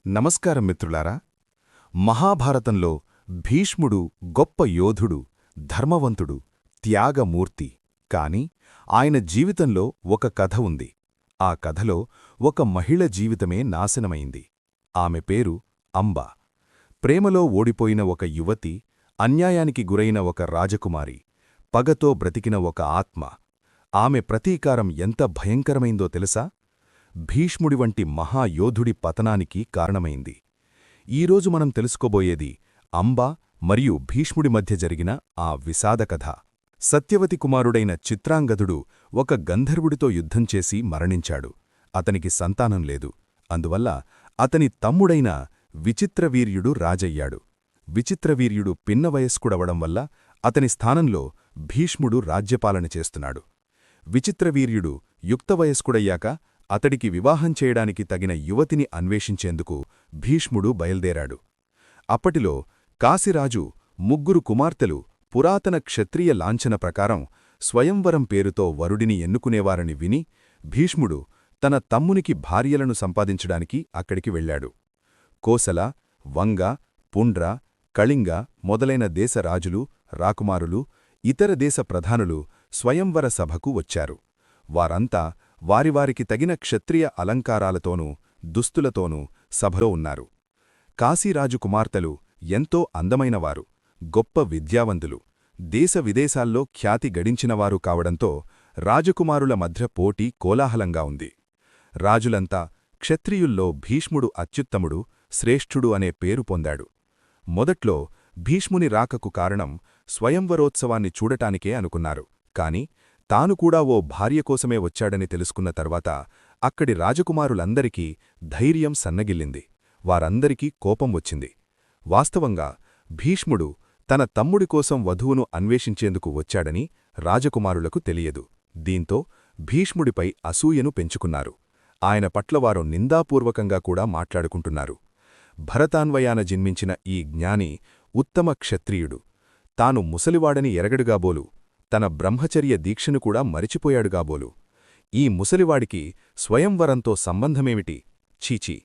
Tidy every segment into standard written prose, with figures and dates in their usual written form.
నమస్కారం మిత్రులారా. మహాభారతంలో భీష్ముడు గొప్ప యోధుడు, ధర్మవంతుడు, త్యాగమూర్తి. కాని ఆయన జీవితంలో ఒక కథ ఉంది. ఆ కథలో ఒక మహిళ జీవితమే నాశనమైంది. ఆమె పేరు అంబ. ప్రేమలో ఓడిపోయిన ఒక యువతి, అన్యాయానికి గురైన ఒక రాజకుమారి, పగతో బ్రతికిన ఒక ఆత్మ. ఆమె ప్రతీకారం ఎంత భయంకరమైందో తెలుసా? భీష్ముడి వంటి మహాయోధుడి పతనానికి కారణమైంది. ఈరోజు మనం తెలుసుకోబోయేది అంబ మరియు భీష్ముడి మధ్య జరిగిన ఆ విషాదకథ. సత్యవతి కుమారుడైన చిత్రాంగదుడు ఒక గంధర్వుడితో యుద్ధం చేసి మరణించాడు. అతనికి సంతానం లేదు. అందువల్ల అతని తమ్ముడైన విచిత్రవీర్యుడు రాజయ్యాడు. విచిత్రవీర్యుడు పిన్న వయస్కుడవడం వల్ల అతని స్థానంలో భీష్ముడు రాజ్యపాలన చేస్తున్నాడు. విచిత్రవీర్యుడు యుక్తవయస్కుడయ్యాక అతడికి వివాహం చేయడానికి తగిన యువతిని అన్వేషించేందుకు భీష్ముడు బయల్దేరాడు. అప్పటిలో కాశీరాజు 3 కుమార్తెలు పురాతన క్షత్రియ లాంఛన ప్రకారం స్వయంవరం పేరుతో వరుడిని ఎన్నుకునేవారని విని భీష్ముడు తన తమ్మునికి భార్యలను సంపాదించడానికి అక్కడికి వెళ్లాడు. కోసల, వంగ, పుండ్ర, కళింగ మొదలైన దేశ రాజులు, రాకుమారులు, ఇతర దేశ ప్రధానులు స్వయంవర సభకు వచ్చారు. వారంతా వారివారికి తగిన క్షత్రియ అలంకారాలతోనూ దుస్తులతోనూ సభలో ఉన్నారు. కాశీరాజు కుమార్తెలు ఎంతో అందమైనవారు, గొప్ప విద్యావంతులు, దేశ విదేశాల్లో ఖ్యాతి గడించినవారు కావడంతో రాజకుమారుల మధ్య పోటీ కోలాహలంగా ఉంది. రాజులంతా క్షత్రియుల్లో భీష్ముడు అత్యుత్తముడు, శ్రేష్ఠుడు అనే పేరు పొందాడు. మొదట్లో భీష్ముని రాకకు కారణం స్వయంవరోత్సవాన్ని చూడటానికే అనుకున్నారు. కాని తాను కూడా ఓ భార్య కోసమే వచ్చాడని తెలుసుకున్న తర్వాత అక్కడి రాజకుమారులందరికీ ధైర్యం సన్నగిల్లింది. వారందరికీ కోపం వచ్చింది. వాస్తవంగా భీష్ముడు తన తమ్ముడి కోసం వధువును అన్వేషించేందుకు వచ్చాడని రాజకుమారులకు తెలియదు. దీంతో భీష్ముడిపై అసూయను పెంచుకున్నారు. ఆయన పట్ల వారు నిందాపూర్వకంగా కూడా మాట్లాడుకుంటున్నారు. భరతాన్వయాన జన్మించిన ఈ జ్ఞాని ఉత్తమ క్షత్రియుడు. తాను ముసలివాడని ఎరగడుగాబోలు, తన బ్రహ్మచర్య దీక్షను కూడా మరిచిపోయాడుగాబోలు. ఈ ముసలివాడికి స్వయంవరంతో సంబంధమేమిటి? చీచీ!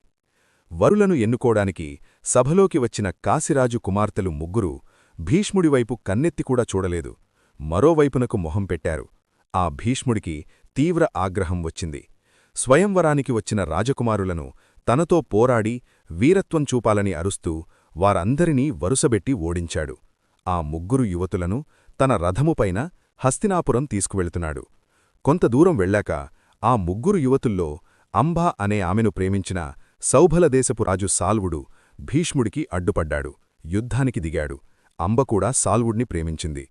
వరులను ఎన్నుకోడానికి సభలోకి వచ్చిన కాశీరాజు కుమార్తెలు 3 భీష్ముడివైపు కన్నెత్తికూడా చూడలేదు. మరోవైపునకు మొహం పెట్టారు. ఆ భీష్ముడికి తీవ్ర ఆగ్రహం వచ్చింది. స్వయంవరానికి వచ్చిన రాజకుమారులను తనతో పోరాడి వీరత్వం చూపాలని అరుస్తూ వారందరినీ వరుసబెట్టి ఓడించాడు. ఆ 3 యువతులను తన రథముపైన హస్తినాపురం తీసుకువెళుతున్నాడు. కొంత దూరం వెళ్ళాక ఆ 3 యువతుల్లో అంబ అనే ఆమెను ప్రేమించిన సౌభలదేశపు రాజు సాల్వుడు భీష్ముడికి అడ్డుపడ్డాడు. యుద్ధానికి దిగాడు. అంబ కూడా సాల్వుడిని ప్రేమించింది.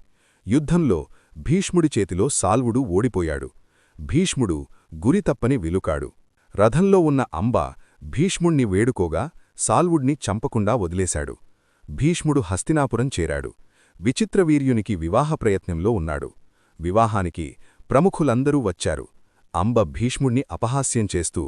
యుద్ధంలో భీష్ముడి చేతిలో సాల్వుడు ఓడిపోయాడు. భీష్ముడు గురితప్పని విలుకాడు. రథంలో ఉన్న అంబ భీష్ముణ్ణి వేడుకోగా సాల్వుడ్ని చంపకుండా వదిలేశాడు. భీష్ముడు హస్తినాపురం చేరాడు. విచిత్రవీర్యునికి వివాహ ప్రయత్నంలో ఉన్నాడు. వివాహానికి ప్రముఖులందరూ వచ్చారు. అంబ భీష్ముణ్ణి అపహాస్యం చేస్తూ,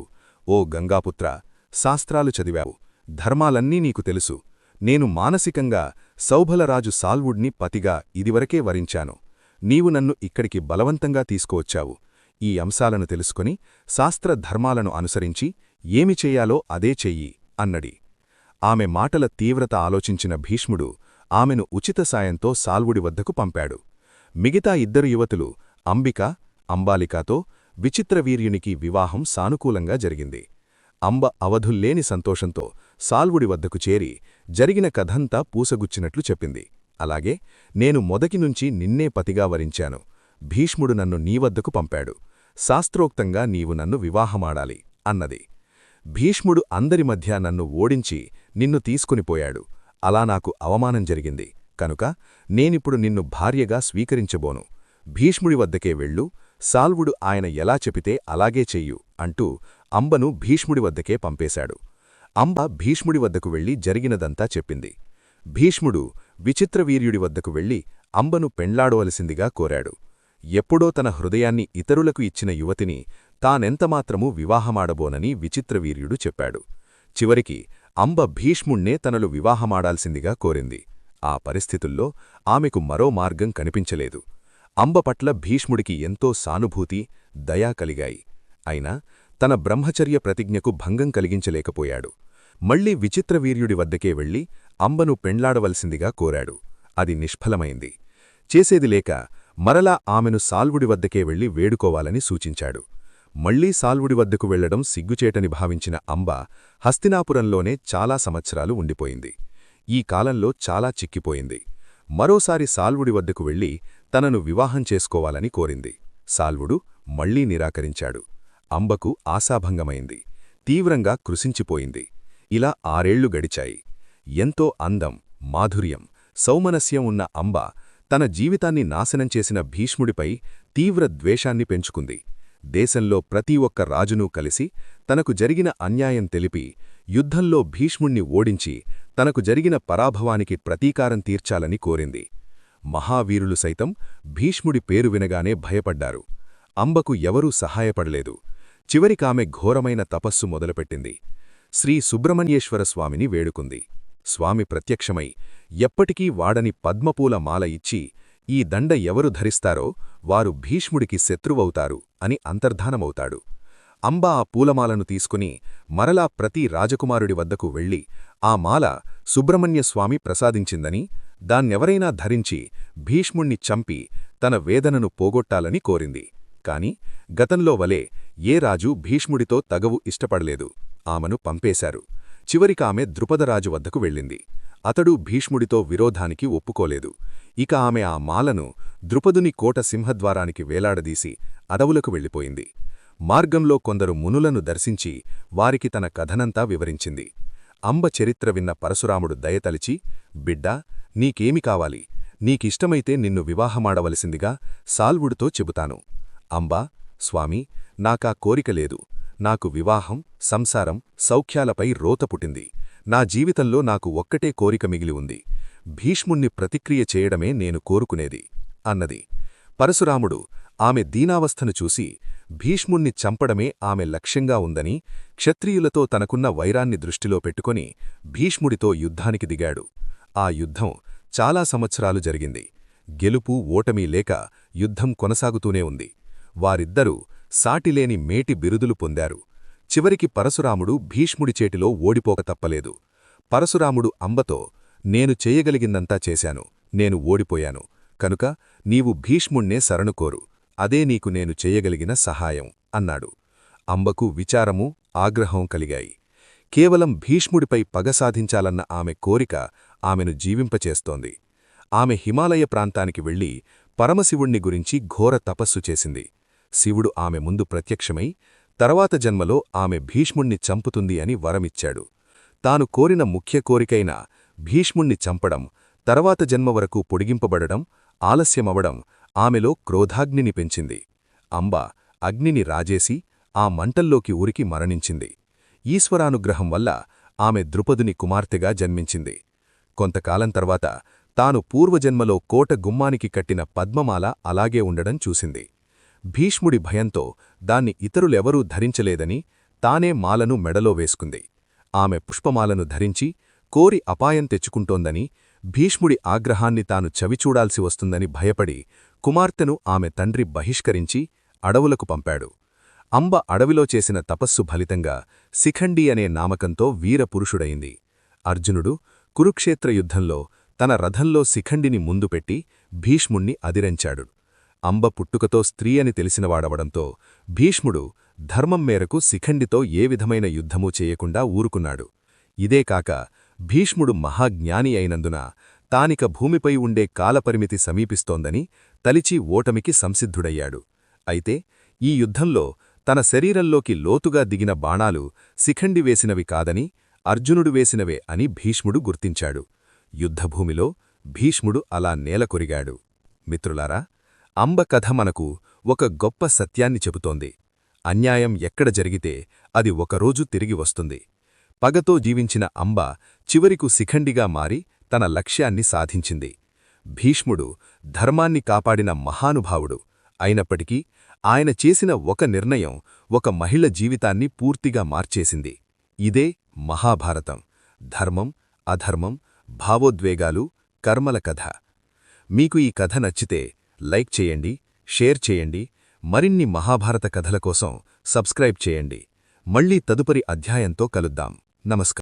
ఓ గంగాపుత్ర, శాస్త్రాలు చదివావు, ధర్మాలన్నీ నీకు తెలుసు. నేను మానసికంగా సౌభలరాజు సాల్వుడ్ని పతిగా ఇదివరకే వరించాను. నీవు నన్ను ఇక్కడికి బలవంతంగా తీసుకువచ్చావు. ఈ అంశాలను తెలుసుకొని శాస్త్ర ధర్మాలను అనుసరించి ఏమి చెయ్యాలో అదే చెయ్యి అన్నడి. ఆమె మాటల తీవ్రత ఆలోచించిన భీష్ముడు ఆమెను ఉచిత సాయంతో సాల్వుడి వద్దకు పంపాడు. మిగతా 2 యువతులు అంబిక, అంబాలికాతో విచిత్రవీర్యునికి వివాహం సానుకూలంగా జరిగింది. అంబ అవధుల్లేని సంతోషంతో సాల్వుడి వద్దకు చేరి జరిగిన కథంతా పూసగుచ్చినట్లు చెప్పింది. అలాగే, నేను మొదటినుంచి నిన్నే పతిగా వరించాను. భీష్ముడు నన్ను నీవద్దకు పంపాడు. శాస్త్రోక్తంగా నీవు నన్ను వివాహమాడాలి అన్నది. భీష్ముడు అందరి మధ్య నన్ను ఓడించి నిన్ను తీసుకునిపోయాడు. అలా నాకు అవమానం జరిగింది. కనుక నేనిప్పుడు నిన్ను భార్యగా స్వీకరించబోను. భీష్ముడి వద్దకే వెళ్ళు, సాల్వుడు ఆయన ఎలా చెపితే అలాగే చెయ్యు అంటూ అంబను భీష్ముడి వద్దకే పంపేశాడు. అంబ భీష్ముడి వద్దకు వెళ్లి జరిగినదంతా చెప్పింది. భీష్ముడు విచిత్రవీర్యుడి వద్దకు వెళ్లి అంబను పెండ్లాడవలసిందిగా కోరాడు. ఎప్పుడో తన హృదయాన్ని ఇతరులకు ఇచ్చిన యువతిని తానెంతమాత్రమూ వివాహమాడబోనని విచిత్రవీర్యుడు చెప్పాడు. చివరికి అంబ భీష్ముణ్ణే తనలు వివాహమాడాల్సిందిగా కోరింది. ఆ పరిస్థితుల్లో ఆమెకు మరో మార్గం కనిపించలేదు. అంబ పట్ల భీష్ముడికి ఎంతో సానుభూతి, దయా కలిగాయి. అయినా తన బ్రహ్మచర్య ప్రతిజ్ఞకు భంగం కలిగించలేకపోయాడు. మళ్లీ విచిత్రవీర్యుడి వద్దకే వెళ్లి అంబను పెండ్లాడవలసిందిగా కోరాడు. అది నిష్ఫలమైంది. చేసేది లేక మరలా ఆమెను సాల్వుడి వద్దకే వెళ్లి వేడుకోవాలని సూచించాడు. మళ్లీ సాల్వుడి వద్దకు వెళ్లడం సిగ్గుచేటని భావించిన అంబ హస్తినాపురంలోనే చాలా సంవత్సరాలు ఉండిపోయింది. ఈ కాలంలో చాలా చిక్కిపోయింది. మరోసారి సాల్వుడి వద్దకు వెళ్లి తనను వివాహం చేసుకోవాలని కోరింది. సాల్వుడు మళ్లీ నిరాకరించాడు. అంబకు ఆశాభంగమైంది. తీవ్రంగా కృశించిపోయింది. ఇలా 6 ఏళ్లు గడిచాయి. ఎంతో అందం, మాధుర్యం, సౌమనస్యం ఉన్న అంబ తన జీవితాన్ని నాశనం చేసిన భీష్ముడిపై తీవ్ర ద్వేషాన్ని పెంచుకుంది. దేశంలో ప్రతి ఒక్క రాజునూ కలిసి తనకు జరిగిన అన్యాయం తెలిపి యుద్ధంలో భీష్ముణ్ణి ఓడించి తనకు జరిగిన పరాభవానికి ప్రతీకారం తీర్చాలని కోరింది. మహావీరులు సైతం భీష్ముడి పేరు వినగానే భయపడ్డారు. అంబకు ఎవరూ సహాయపడలేదు. చివరికామె ఘోరమైన తపస్సు మొదలుపెట్టింది. శ్రీ సుబ్రహ్మణ్యేశ్వర స్వామిని వేడుకుంది. స్వామి ప్రత్యక్షమై ఎప్పటికీ వాడని పద్మపూల మాల ఇచ్చి, ఈ దండ ఎవరు ధరిస్తారో వారు భీష్ముడికి శత్రువవుతారు అని అంతర్ధానమవుతాడు. అంబ ఆ పూలమాలను తీసుకుని మరలా ప్రతి రాజకుమారుడి వద్దకు వెళ్లి ఆ మాల సుబ్రహ్మణ్యస్వామి ప్రసాదించిందని, దాన్నెవరైనా ధరించి భీష్ముణ్ణి చంపి తన వేదనను పోగొట్టాలని కోరింది. కాని గతంలో వలె ఏ రాజు భీష్ముడితో తగవు ఇష్టపడలేదు. ఆమెను పంపేశారు. చివరికామె ద్రుపదరాజు వద్దకు వెళ్ళింది. అతడు భీష్ముడితో విరోధానికి ఒప్పుకోలేదు. ఇక ఆమె ఆ మాలను ద్రుపదుని కోట సింహద్వారానికి వేలాడదీసి అడవులకు వెళ్ళిపోయింది. మార్గంలో కొందరు మునులను దర్శించి వారికి తన కథనంతా వివరించింది. అంబ చరిత్ర విన్న పరశురాముడు దయతలిచి, బిడ్డా, నీకేమి కావాలి? నీకిష్టమైతే నిన్ను వివాహమాడవలసిందిగా సాల్వుడితో చెబుతాను. అంబా, స్వామి, నాకా కోరిక లేదు. నాకు వివాహం, సంసారం, సౌఖ్యాలపై రోత పుట్టింది. నా జీవితంలో నాకు ఒక్కటే కోరిక మిగిలి ఉంది. భీష్ముణ్ణి ప్రతిక్రియ చేయడమే నేను కోరుకునేది అన్నది. పరశురాముడు ఆమె దీనావస్థను చూసి భీష్ముణ్ణి చంపడమే ఆమె లక్ష్యంగా ఉందని, క్షత్రియులతో తనకున్న వైరాన్ని దృష్టిలో పెట్టుకుని భీష్ముడితో యుద్ధానికి దిగాడు. ఆ యుద్ధం చాలా సంవత్సరాలు జరిగింది. గెలుపు ఓటమీ లేక యుద్ధం కొనసాగుతూనే ఉంది. వారిద్దరూ సాటిలేని మేటి బిరుదులు పొందారు. చివరికి పరశురాముడు భీష్ముడి చేతిలో ఓడిపోక తప్పలేదు. పరశురాముడు అంబతో, నేను చేయగలిగిందంతా చేశాను, నేను ఓడిపోయాను, కనుక నీవు భీష్ముణ్ణే శరణుకోరు, అదే నీకు నేను చేయగలిగిన సహాయం అన్నాడు. అంబకు విచారము, ఆగ్రహం కలిగాయి. కేవలం భీష్ముడిపై పగ సాధించాలన్న ఆమె కోరిక ఆమెను జీవింపచేస్తోంది. ఆమె హిమాలయ ప్రాంతానికి వెళ్లి పరమశివుణ్ణి గురించి ఘోర తపస్సు చేసింది. శివుడు ఆమె ముందు ప్రత్యక్షమై తర్వాత జన్మలో ఆమె భీష్ముణ్ణి చంపుతుంది అని వరమిచ్చాడు. తాను కోరిన ముఖ్య కోరికైన భీష్ముణ్ణి చంపడం, తర్వాత జన్మ వరకు పొడిగింపబడడం ఆలస్యమవడం ఆమెలో క్రోధాగ్నిని పెంచింది. అంబ అగ్నిని రాజేసి ఆ మంటల్లోకి ఉరికి మరణించింది. ఈశ్వరానుగ్రహం వల్ల ఆమె ద్రుపదుని కుమార్తెగా జన్మించింది. కొంతకాలం తర్వాత తాను పూర్వజన్మలో కోట గుమ్మానికి కట్టిన పద్మమాల అలాగే ఉండడం చూసింది. భీష్ముడి భయంతో దాన్ని ఇతరులెవరూ ధరించలేదని తానే మాలను మెడలో వేసుకుంది. ఆమె పుష్పమాలను ధరించి కోరి అపాయం తెచ్చుకుంటోందని, భీష్ముడి ఆగ్రహాన్ని తాను చవిచూడాల్సి వస్తుందని భయపడి కుమార్తెను ఆమె తండ్రి బహిష్కరించి అడవులకు పంపాడు. అంబ అడవిలో చేసిన తపస్సు ఫలితంగా శిఖండి అనే నామకంతో వీరపురుషుడయింది. అర్జునుడు కురుక్షేత్ర యుద్ధంలో తన రథంలో శిఖండిని ముందుపెట్టి భీష్ముణ్ణి అదిరించాడు. అంబ పుట్టుకతో స్త్రీ అని తెలిసినవాడవడంతో భీష్ముడు ధర్మం మేరకు శిఖండితో ఏ విధమైన యుద్ధమూ చేయకుండా ఊరుకున్నాడు. ఇదేకాక భీష్ముడు మహాజ్ఞాని అయినందున తానిక భూమిపై ఉండే కాలపరిమితి సమీపిస్తోందని తలిచి ఓటమికి సంసిద్ధుడయ్యాడు. అయితే ఈ యుద్ధంలో తన శరీరంలోకి లోతుగా దిగిన బాణాలు శిఖండి వేసినవి కాదని, అర్జునుడు వేసినవే అని భీష్ముడు గుర్తించాడు. యుద్ధభూమిలో భీష్ముడు అలా నేలకొరిగాడు. మిత్రులారా, అంబ కథ మనకు ఒక గొప్ప సత్యాన్ని చెబుతోంది. అన్యాయం ఎక్కడ జరిగితే అది ఒకరోజు తిరిగి వస్తుంది. పగతో జీవించిన అంబ చివరికు శిఖండిగా మారి తన లక్ష్యాన్ని సాధించింది. భీష్ముడు ధర్మాన్ని కాపాడిన మహానుభావుడు అయినప్పటికీ ఆయన చేసిన ఒక నిర్ణయం ఒక మహిళ జీవితాన్ని పూర్తిగా మార్చేసింది. ఇదే మహాభారతం. ధర్మం, అధర్మం, భావోద్వేగాలు, కర్మల కథ. మీకు ఈ కథ నచ్చితే లైక్ చేయండి, షేర్ చేయండి. మరిన్ని మహాభారత కథల కోసం సబ్స్క్రైబ్ చేయండి. మళ్ళీ తదుపరి అధ్యాయంతో కలుద్దాం. నమస్కారం.